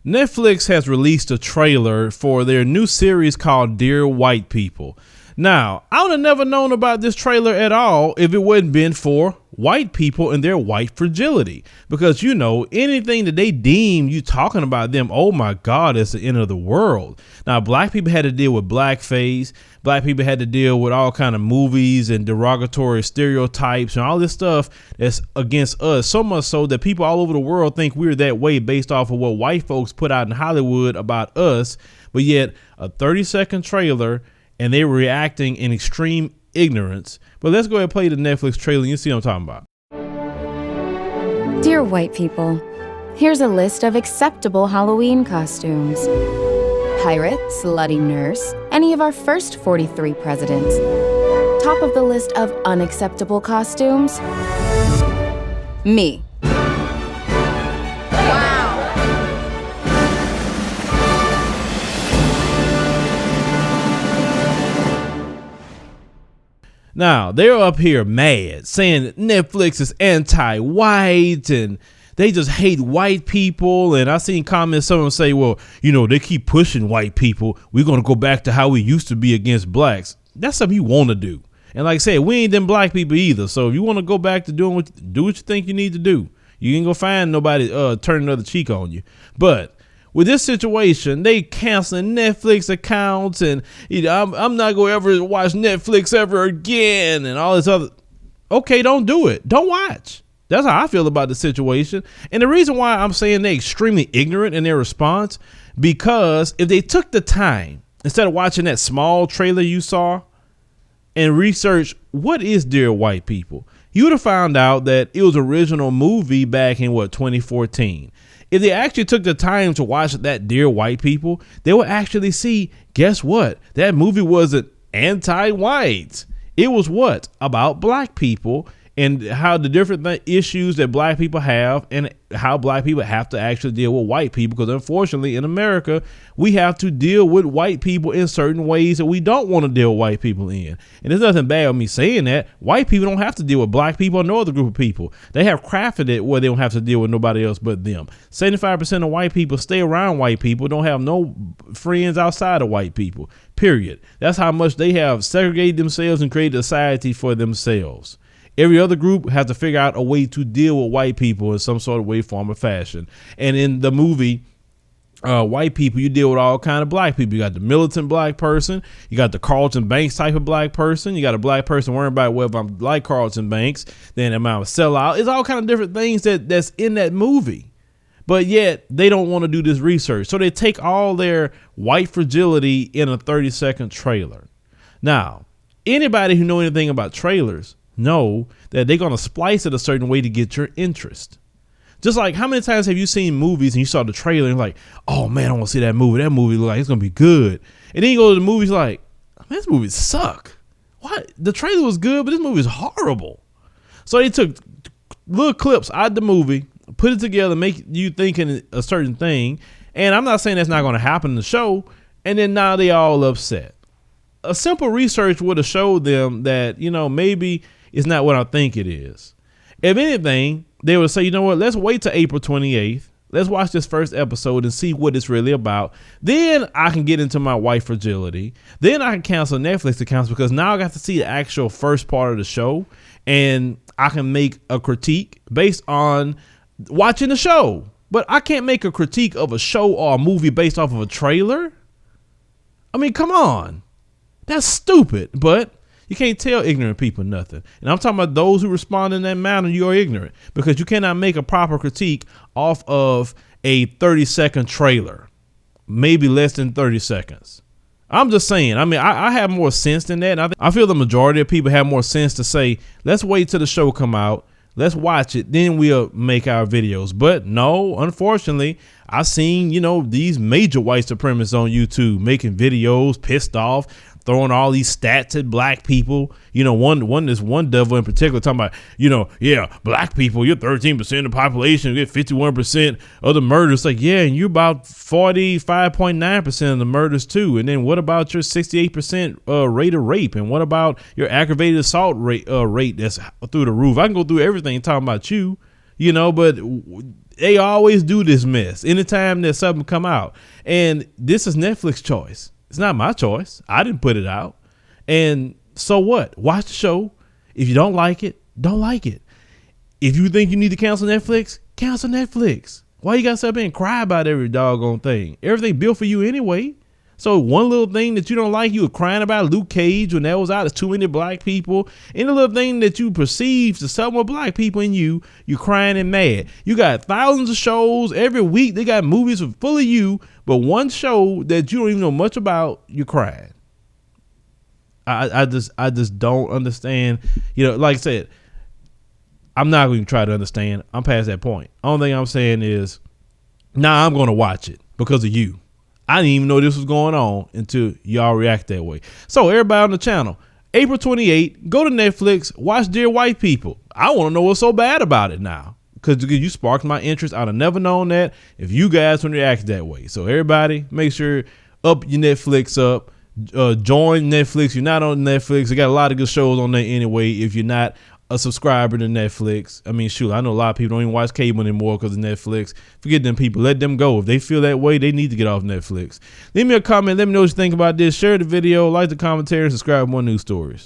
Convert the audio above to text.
Netflix has released a trailer for their new series called Dear White People. Now, I would have never known about this trailer at all if it wouldn't been for white people and their white fragility. Because, you know, anything that they deem you talking about them, oh my God, it's the end of the world. Now, black people had to deal with blackface. Black people had to deal with all kind of movies and derogatory stereotypes and all this stuff that's against us. So much so that people all over the world think we're that way based off of what white folks put out in Hollywood about us. But yet a 30-second trailer and they were reacting in extreme ignorance. But let's go ahead and play the Netflix trailer and you see what I'm talking about. Dear white people, here's a list of acceptable Halloween costumes. Pirate, slutty nurse, any of our first 43 presidents. Top of the list of unacceptable costumes, me. Now, they're up here mad, saying that Netflix is anti-white and they just hate white people. And I seen comments, someone say, well, you know, they keep pushing white people. We're going to go back to how we used to be against blacks. That's something you want to do. And like I said, we ain't them black people either. So if you want to go back to do what you think you need to do, you ain't going to find nobody turning another cheek on you. But with this situation, they canceling Netflix accounts and I'm not going to ever watch Netflix ever again and all this other. Okay, don't do it. Don't watch. That's how I feel about the situation. And the reason why I'm saying they're extremely ignorant in their response, because if they took the time, instead of watching that small trailer you saw and research what is Dear White People, you would have found out that it was an original movie back in 2014. If they actually took the time to watch that Dear White People, they would actually see, guess what? That movie wasn't anti-white. It was what? About black people and how the different issues that black people have and how black people have to actually deal with white people. Because unfortunately in America, we have to deal with white people in certain ways that we don't want to deal with white people in. And there's nothing bad with me saying that. White people don't have to deal with black people or no other group of people. They have crafted it where they don't have to deal with nobody else but them. 75% of white people stay around white people, don't have no friends outside of white people, period. That's how much they have segregated themselves and created a society for themselves. Every other group has to figure out a way to deal with white people in some sort of way, form, or fashion. And in the movie, White People, you deal with all kind of black people. You got the militant black person. You got the Carlton Banks type of black person. You got a black person worrying about whether I'm like Carlton Banks, then am I a sellout. It's all kind of different things that's in that movie. But yet they don't want to do this research. So they take all their white fragility in a 30-second trailer. Now, anybody who know anything about trailers know that they're going to splice it a certain way to get your interest. Just like how many times have you seen movies and you saw the trailer and like, oh man, I want to see that movie. That movie look like it's going to be good. And then you go to the movies like, man, this movie suck. What? The trailer was good, but this movie is horrible. So they took little clips out of the movie, put it together, make you thinking a certain thing. And I'm not saying that's not going to happen in the show. And then now they all upset. A simple research would have showed them that, you know, maybe it's not what I think it is. If anything, they would say, you know what, let's wait till April 28th. Let's watch this first episode and see what it's really about. Then I can get into my white fragility. Then I can cancel Netflix accounts because now I got to see the actual first part of the show and I can make a critique based on watching the show. But I can't make a critique of a show or a movie based off of a trailer. I mean, come on. That's stupid, but you can't tell ignorant people nothing. And I'm talking about those who respond in that manner. You are ignorant because you cannot make a proper critique off of a 30-second trailer, maybe less than 30 seconds. I'm just saying, I mean, I have more sense than that. And I feel the majority of people have more sense to say, let's wait till the show come out. Let's watch it. Then we'll make our videos. But no, unfortunately, I've seen, you know, these major white supremacists on YouTube making videos pissed off, throwing all these stats at black people. You know, this one devil in particular talking about, you know, yeah, black people, you're 13% of the population, you get 51% of the murders. Like, yeah, and you're about 45.9% of the murders too. And then what about your 68% rate of rape? And what about your aggravated assault rate that's through the roof? I can go through everything talking about you. you know, but they always do this mess anytime that something come out. And this is Netflix choice. It's not my choice. I didn't put it out. And so what? Watch the show. If you don't like it, don't like it. If you think you need to cancel Netflix, cancel Netflix. Why you gotta sit up and cry about every doggone thing? Everything built for you anyway. So one little thing that you don't like, you were crying about Luke Cage when that was out. It's too many black people. Any little thing that you perceive to some more black people in you, you're crying and mad. You got thousands of shows every week. They got movies full of you, but one show that you don't even know much about, you're crying. I just don't understand. You know, like I said, I'm not going to try to understand. I'm past that point. Only thing I'm saying is, I'm going to watch it because of you. I didn't even know this was going on until y'all react that way. So everybody on the channel, April 28th, go to Netflix, watch Dear White People. I want to know what's so bad about it now, because you sparked my interest. I'd have never known that if you guys would react that way. So everybody, make sure up your Netflix up. Join Netflix. You're not on Netflix. They got a lot of good shows on there anyway. If you're not a subscriber to Netflix, I mean, shoot, I know a lot of people don't even watch cable anymore because of Netflix. Forget them people. Let them go. If they feel that way, they need to get off Netflix. Leave me a comment. Let me know what you think about this. Share the video, like the commentary, and subscribe for more news stories.